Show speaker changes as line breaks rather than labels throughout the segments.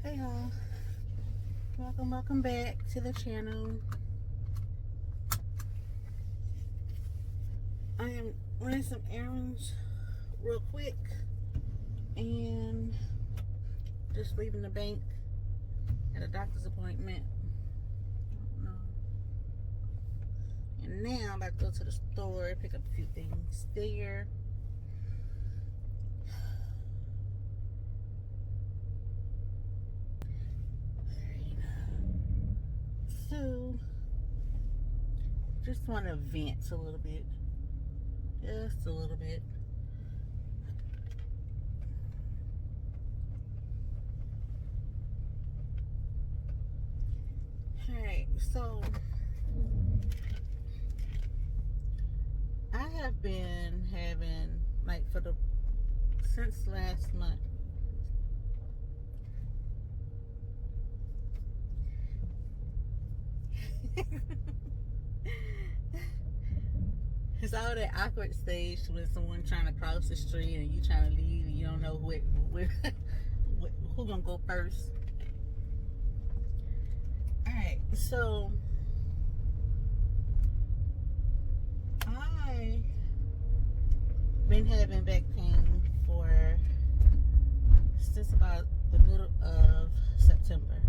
Hey y'all, welcome back to the channel. I am running some errands real quick and just leaving the bank at a doctor's appointment. I don't know. And now I'm about to go to the store, pick up a few things there. So, just want to vent a little bit. Just a little bit. Alright, so I have been having, like, since last month, it's all that awkward stage when someone trying to cross the street and you trying to leave and you don't know who gonna go first. Alright, so I been having back pain since about the middle of September,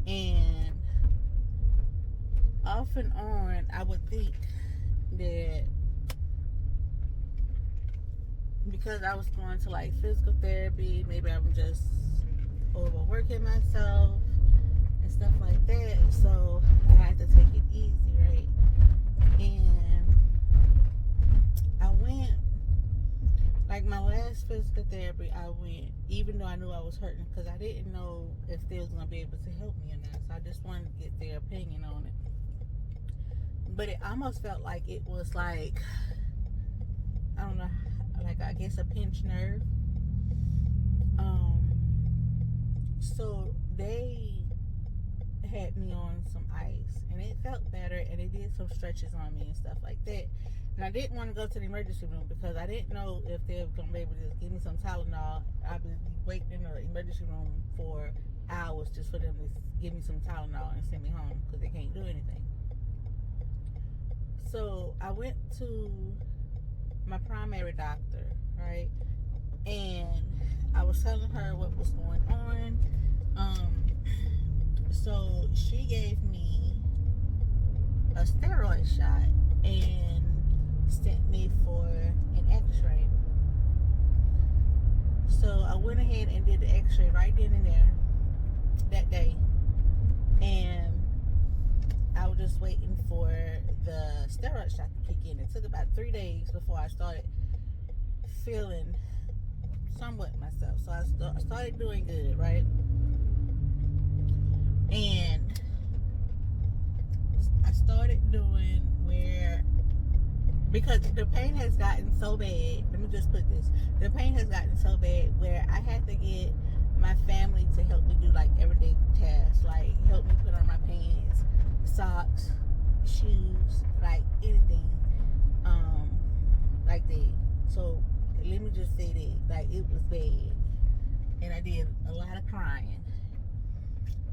and off and on I would think that because I was going to like physical therapy, maybe I'm just overworking myself and stuff like that, so I had to take it easy, right? And I went, like my last physical therapy, I went even though I knew I was hurting, because I didn't know if they was going to be able to help me or not, so I just wanted to get their opinion on it. But it almost felt like it was like, I don't know, like I guess a pinched nerve. So they had me on some ice and it felt better, and they did some stretches on me and stuff like that. And I didn't want to go to the emergency room because I didn't know if they were going to be able to give me some Tylenol. I'd be waiting in the emergency room for hours just for them to give me some Tylenol and send me home because they can't do anything. So I went to my primary doctor, right? And I was telling her what was going on. So she gave me a steroid shot and sent me for an x-ray. So I went ahead and did the x-ray right then and there that day. And I was just waiting for the steroid shot to kick in. It took about 3 days before I started feeling somewhat myself. So I started doing good, right? And I started doing because the pain has gotten so bad, let me just put this, the pain has gotten so bad where I had to get my family to help me do like everyday tasks, like help me put on my pants, socks, shoes, like anything, like that. So let me just say that, like, it was bad, and I did a lot of crying.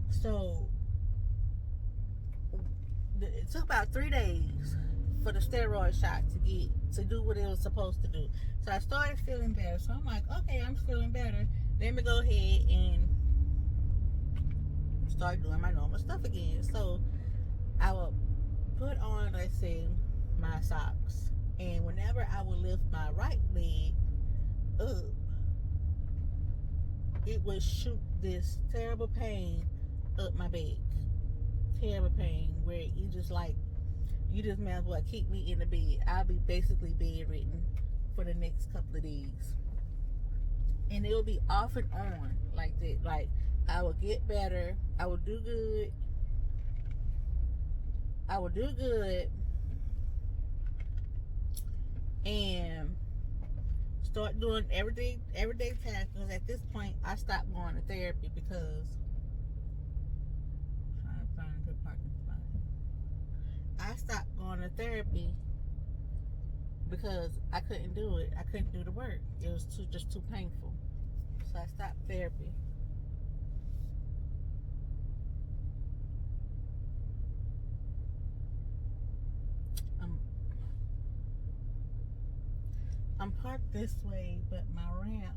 So it took about 3 days for the steroid shot to do what it was supposed to do. So I started feeling better. So I'm like, okay, I'm feeling better. Let me go ahead and start doing my normal stuff again. So I would put on, let's say, my socks, and whenever I would lift my right leg up, it would shoot this terrible pain up my back. Terrible pain where you just may as well keep me in the bed. I'll be basically bedridden for the next couple of days. And it'll be off and on like that. Like, I will get better. I will do good. And start doing everyday tasks. Because at this point, I stopped going to therapy because I'm trying to find a good parking spot. I stopped going to therapy because I couldn't do it. I couldn't do the work. It was just too painful. So I stopped therapy. park this way, but my ramp,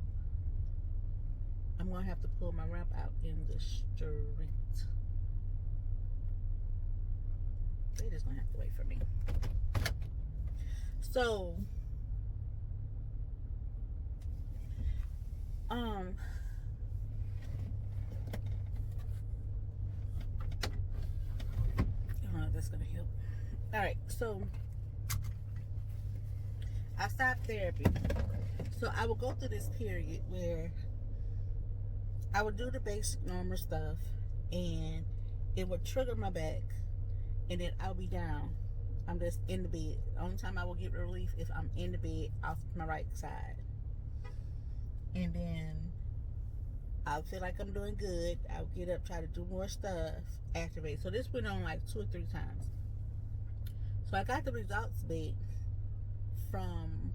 I'm going to have to pull my ramp out in the street. They're just going to have to wait for me. So, I don't know if that's going to help. All right, so I stopped therapy. So I would go through this period where I would do the basic normal stuff and it would trigger my back, and then I'll be down. I'm just in the bed. The only time I will get relief if I'm in the bed off my right side. And then I'll feel like I'm doing good. I'll get up, try to do more stuff, activate. So this went on like 2 or 3 times. So I got the results back from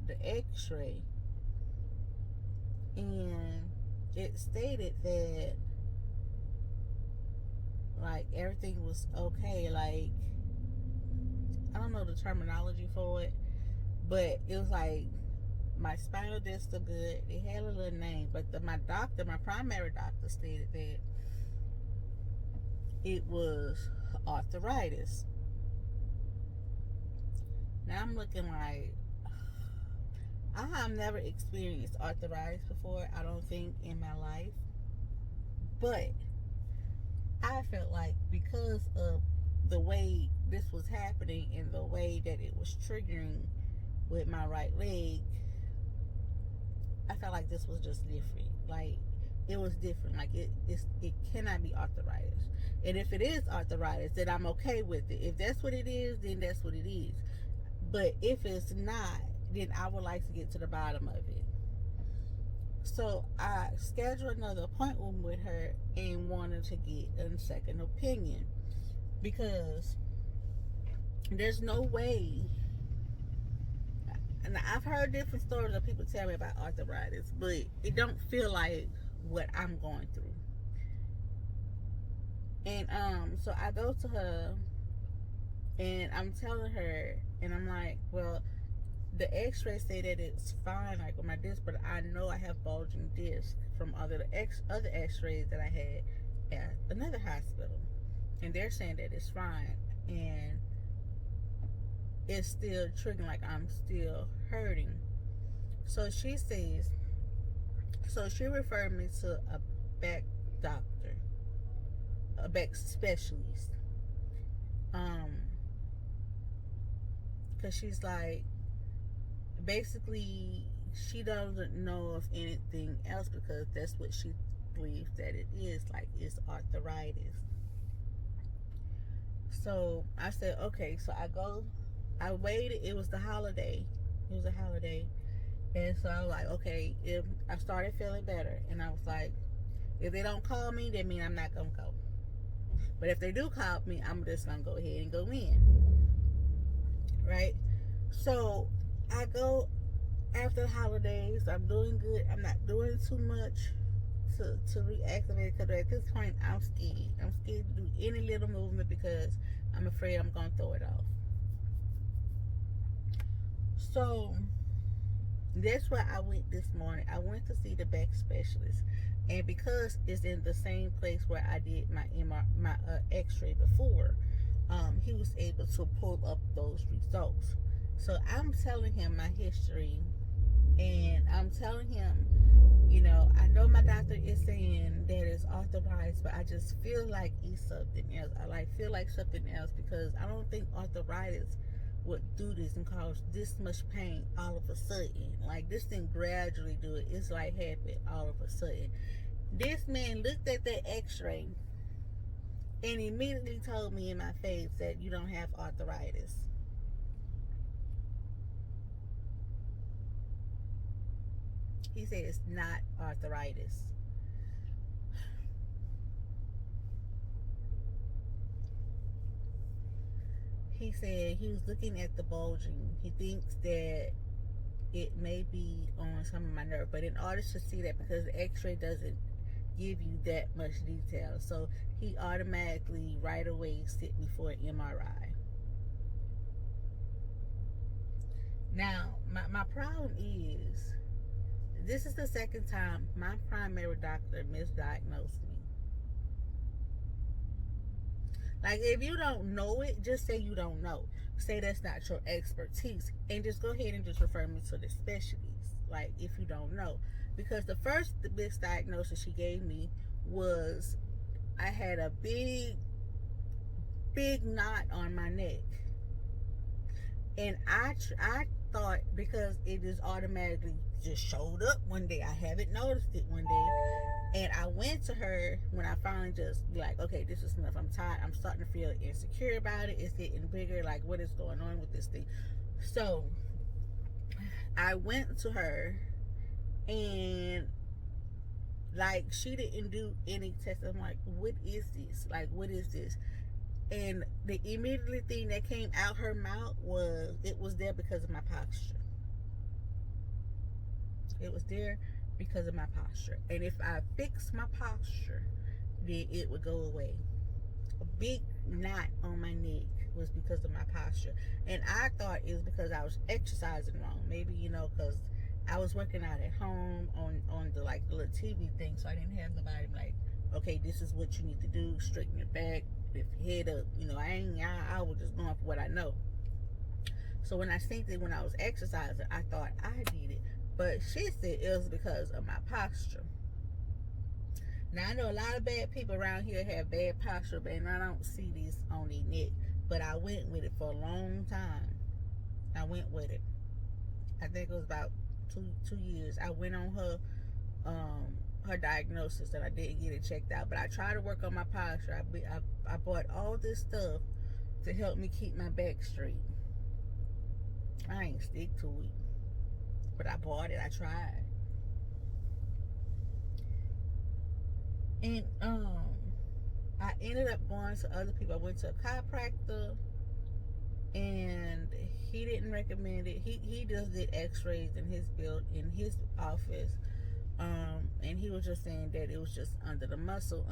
the x-ray, and it stated that like everything was okay. Like, I don't know the terminology for it, but it was like my spinal discs are good. They had a little name, but my primary doctor stated that it was arthritis. Now I'm looking like, I have never experienced arthritis before, I don't think, in my life. But I felt like because of the way this was happening and the way that it was triggering with my right leg, I felt like this was just different. Like, it was different. Like, it cannot be arthritis. And if it is arthritis, then I'm okay with it. If that's what it is, then that's what it is. But if it's not, then I would like to get to the bottom of it. So I scheduled another appointment with her and wanted to get a second opinion, because there's no way. And I've heard different stories of people tell me about arthritis, but it don't feel like what I'm going through. And so I go to her and I'm telling her, and I'm like, well, the x-ray say that it's fine, like with my disc, but I know I have bulging discs from other x-rays that I had at another hospital, and they're saying that it's fine, and it's still triggering, like I'm still hurting. So she says, so she referred me to a back doctor, a back specialist, because she's like, basically, she doesn't know of anything else, because that's what she believes that it is, like it's arthritis. So I said, okay. So I waited. It was a holiday, and so I was like, okay. If I started feeling better, and I was like, if they don't call me, that means I'm not gonna go. But if they do call me, I'm just gonna go ahead and go in, right? So I go after the holidays. I'm doing good. I'm not doing too much to reactivate, because at this point I'm scared. I'm scared to do any little movement because I'm afraid I'm gonna throw it off. So that's why I went this morning. I went to see the back specialist, and because it's in the same place where I did my x-ray before, he was able to pull up those results. So I'm telling him my history, and I'm telling him, you know, I know my doctor is saying that it's arthritis, but I just feel like it's something else. I feel like something else, because I don't think arthritis would do this and cause this much pain all of a sudden. Like, this thing gradually do it. It's like happen all of a sudden. This man looked at that x-ray and immediately told me in my face that you don't have arthritis. He said it's not arthritis. He said he was looking at the bulging. He thinks that it may be on some of my nerve, but in order to see that, because the x-ray doesn't give you that much detail, so he automatically right away sent me for an MRI. Now, my problem is, this is the second time my primary doctor misdiagnosed me. Like, if you don't know it, just say you don't know. Say that's not your expertise, and just go ahead and just refer me to the specialist. Like, if you don't know, because the first misdiagnosis she gave me was I had a big knot on my neck, and I thought because it just automatically just showed up one day. I haven't noticed it one day. And I went to her when I finally just be like, okay, this is enough. I'm tired. I'm starting to feel insecure about it. It's getting bigger. Like, what is going on with this thing? So I went to her, and like, she didn't do any tests. I'm like, what is this? Like, what is this? And the immediately thing that came out her mouth was, it was there because of my posture. It was there because of my posture. And if I fix my posture, then it would go away. A big knot on my neck was because of my posture. And I thought it was because I was exercising wrong. Maybe, because I was working out at home on the like the little TV thing, so I didn't have nobody like, okay, this is what you need to do, straighten your back, lift your head up. I was just going for what I know. So when I seen it when I was exercising, I thought I did it. But she said it was because of my posture. Now, I know a lot of bad people around here have bad posture, and I don't see this on their neck. But I went with it for a long time. I went with it. I think it was about two years. I went on her diagnosis, and I didn't get it checked out. But I tried to work on my posture. I bought all this stuff to help me keep my back straight. I ain't stick to it. But I bought it. I tried. And I ended up going to other people. I went to a chiropractor, and he didn't recommend it. He just did x-rays in his office. And he was just saying that it was just under the muscle.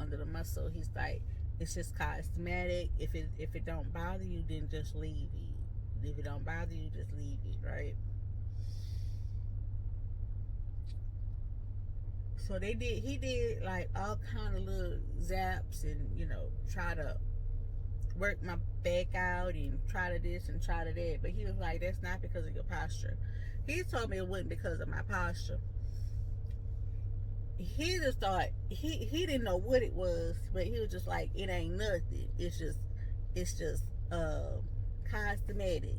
He's like, it's just cosmetic. If it don't bother you, then just leave it. If it don't bother you, just leave it, right? So he did like all kind of little zaps and, try to work my back out and try to this and try to that. But he was like, that's not because of your posture. He told me it wasn't because of my posture. He just thought, he didn't know what it was, but he was just like, it ain't nothing. It's just cosmetic.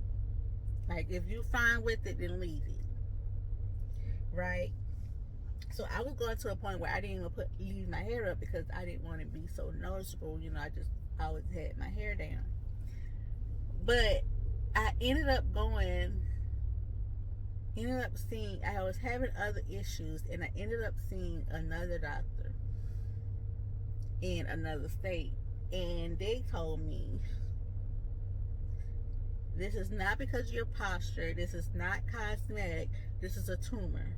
Like, if you fine with it, then leave it. Right? So I was going to a point where I didn't even leave my hair up because I didn't want to be so noticeable. I just always had my hair down. But I ended up seeing, I was having other issues, and I ended up seeing another doctor in another state. And they told me, this is not because of your posture. This is not cosmetic. This is a tumor.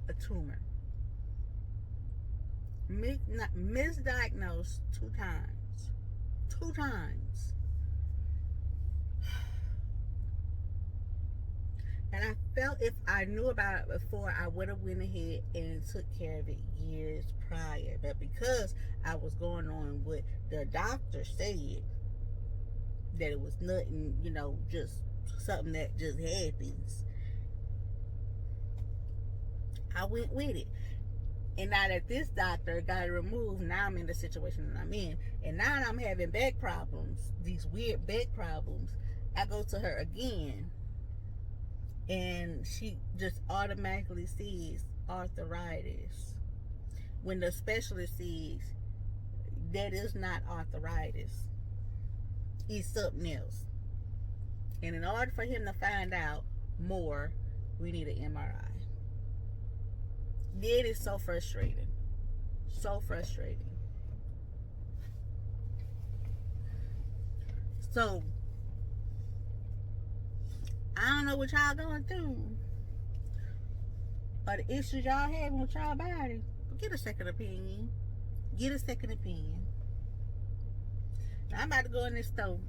A tumor. Misdiagnosed 2 times. 2 times. And I felt if I knew about it before, I would have went ahead and took care of it years prior. But because I was going on what the doctor said, that it was nothing, just something that just happens, I went with it. And now that this doctor got it removed, now I'm in the situation that I'm in. And now I'm having back problems, these weird back problems. I go to her again, and she just automatically sees arthritis, when the specialist sees that is not arthritis, it's something else. And in order for him to find out more, we need an MRI. It is so frustrating. So frustrating. So I don't know what y'all going through or the issues y'all having with y'all body. But get a second opinion. Get a second opinion. Now, I'm about to go in this store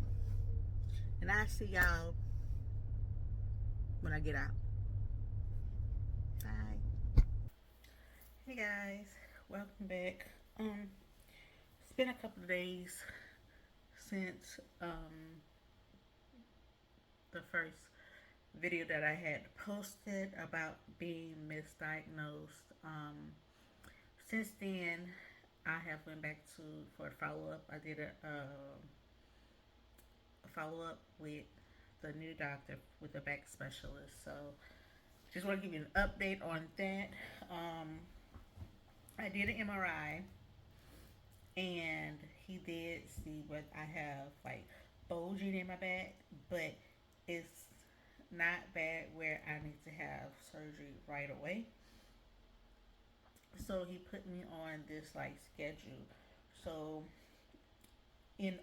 and I'll see y'all when I get out. Bye. Hey guys, welcome back. It's been a couple of days since the first video that I had posted about being misdiagnosed. Since then, I have went back to for a follow up. I did a follow up with the new doctor with the back specialist. So, just want to give you an update on that. I did an MRI, and he did see what I have like bulging in my back, but it's not bad where I need to have surgery right away. So he put me on this like schedule. So in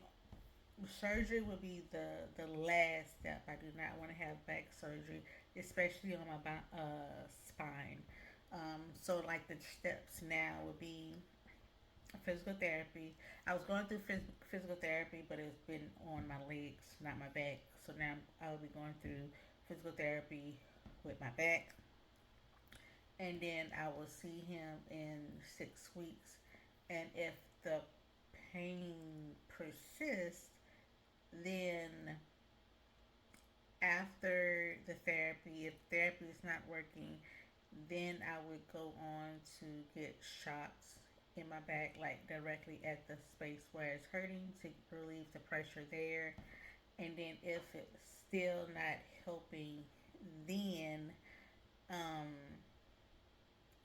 surgery would be the last step. I do not want to have back surgery, especially on my spine. So like the steps now would be physical therapy. I was going through physical therapy, but it's been on my legs, not my back. So now I will be going through physical therapy with my back, and then I will see him in 6 weeks. And if the pain persists, then after the therapy, if therapy is not working, then I would go on to get shots in my back, like directly at the space where it's hurting to relieve the pressure there. And then if it's still not helping, then um,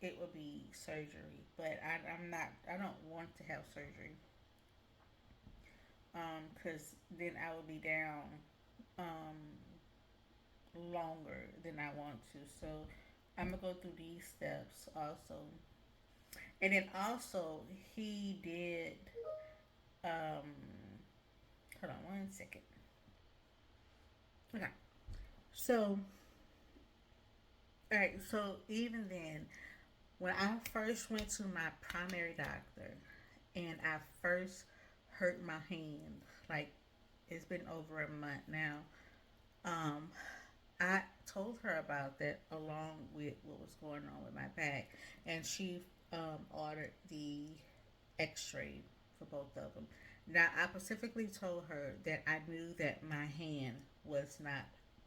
it would be surgery. But I'm not. I don't want to have surgery because then I would be down um, longer than I want to. So I'm gonna go through these steps also. And then also he did um hold on one second. Okay. So all right, so even then when I first went to my primary doctor and I first hurt my hand, like it's been over a month now. Um I told her about that along with what was going on with my back, and she ordered the X-ray for both of them. Now, I specifically told her that I knew that my hand was not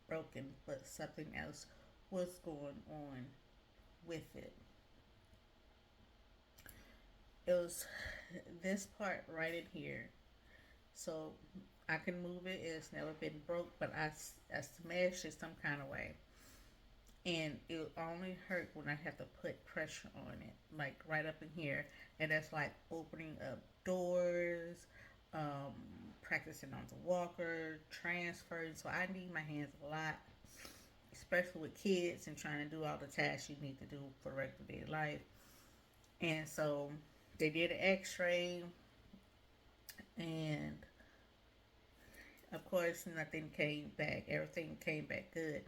broken, but something else was going on with it. It was this part right in here. So I can move it. It's never been broke, but I smashed it some kind of way. And it only hurt when I have to put pressure on it, like right up in here. And that's like opening up doors, practicing on the walker, transferring. So I need my hands a lot, especially with kids and trying to do all the tasks you need to do for regular day life. And so they did an X-ray, and of course nothing came back. Everything came back good.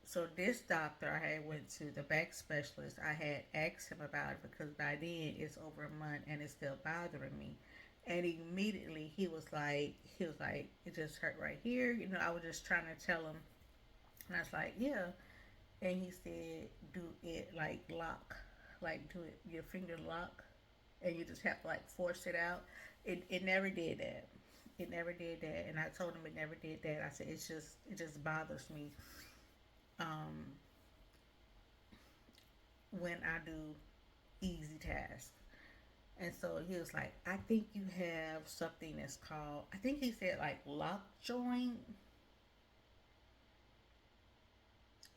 So this doctor I had went to, the back specialist, I had asked him about it because by then it's over a month and it's still bothering me. And immediately he was like, it just hurt right here. I was just trying to tell him, and I was like, yeah. And he said, do it like lock, like do it your finger lock, and you just have to like force it out. It never did that. It never did that, and I told him it never did that. I said it just bothers me um, when I do easy tasks. And so he was like, I think you have something that's called, I think he said like lock joint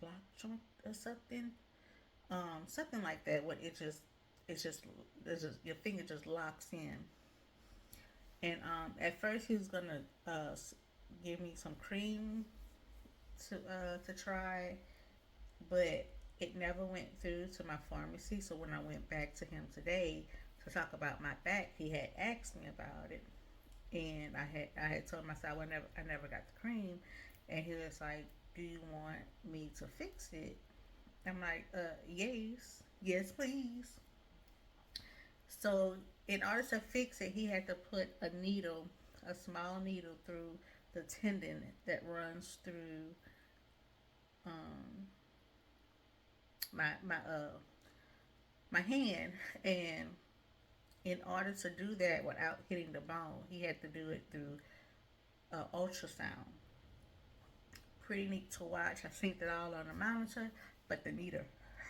or something. Something like that. What it's just your finger just locks in. And at first he was gonna give me some cream to try, but it never went through to my pharmacy. So when I went back to him today to talk about my back, he had asked me about it, And I had told him, I said, I never got the cream, and he was like, "Do you want me to fix it?" I'm like, yes, please." So in order to fix it, he had to put a small needle through the tendon that runs through um, my my hand, and in order to do that without hitting the bone, he had to do it through ultrasound. Pretty neat to watch. I seen it all on the monitor, but the needle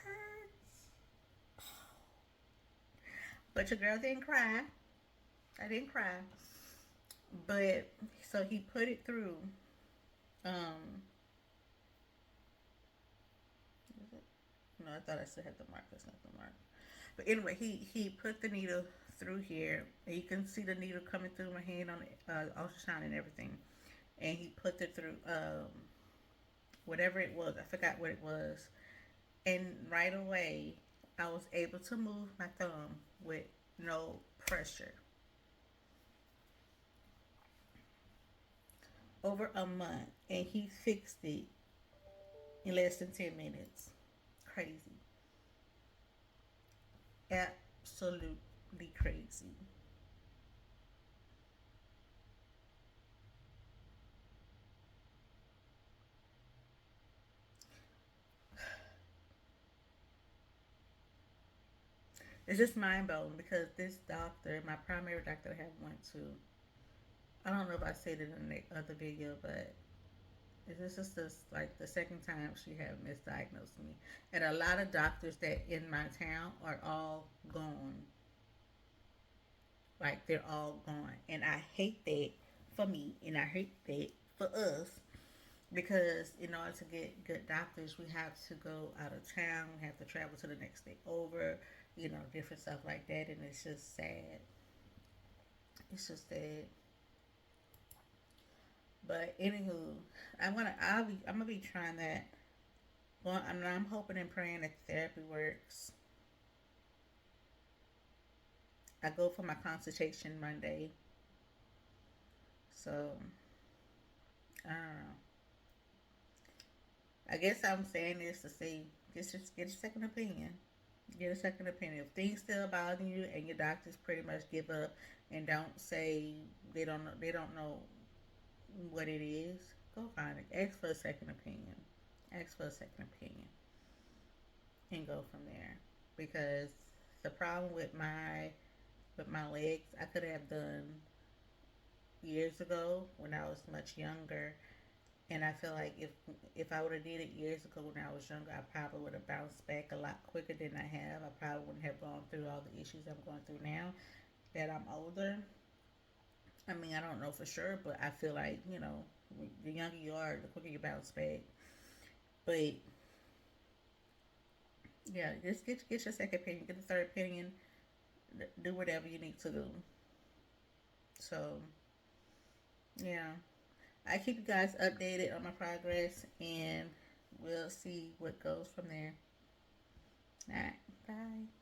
hurts. But your girl didn't cry. I didn't cry. But so he put it through. Um, no, I thought I still had the mark. That's not the mark. But anyway, he put the needle through here. And you can see the needle coming through my hand on the ultrasound and everything. And he put it through whatever it was. I forgot what it was. And right away, I was able to move my thumb with no pressure. Over a month, and he fixed it in less than 10 minutes. Crazy. Absolutely crazy. It's just mind blowing because this doctor, my primary doctor I have went to, I don't know if I said it in the other video, but this is just like the second time she have misdiagnosed me. And a lot of doctors that in my town are all gone. Like they're all gone. And I hate that for me, and I hate that for us, because in order to get good doctors, we have to go out of town. We have to travel to the next state over, different stuff like that. And it's just sad. It's just sad. But anywho, I'm gonna be trying that. Well, I'm hoping and praying that therapy works. I go for my consultation Monday, so I don't know. I guess I'm saying this to say, just get a second opinion. Get a second opinion. If things still bother you and your doctors pretty much give up and don't say they don't know what it is, go find it. Ask for a second opinion. Ask for a second opinion and go from there. Because the problem with my legs, I could have done years ago when I was much younger. And I feel like if I would have did it years ago when I was younger, I probably would have bounced back a lot quicker than I have. I probably wouldn't have gone through all the issues I'm going through now that I'm older. I mean, I don't know for sure, but I feel like, the younger you are, the quicker you bounce back. But yeah, just get your second opinion, get a third opinion, do whatever you need to do. So yeah, I keep you guys updated on my progress, and we'll see what goes from there. All right, bye.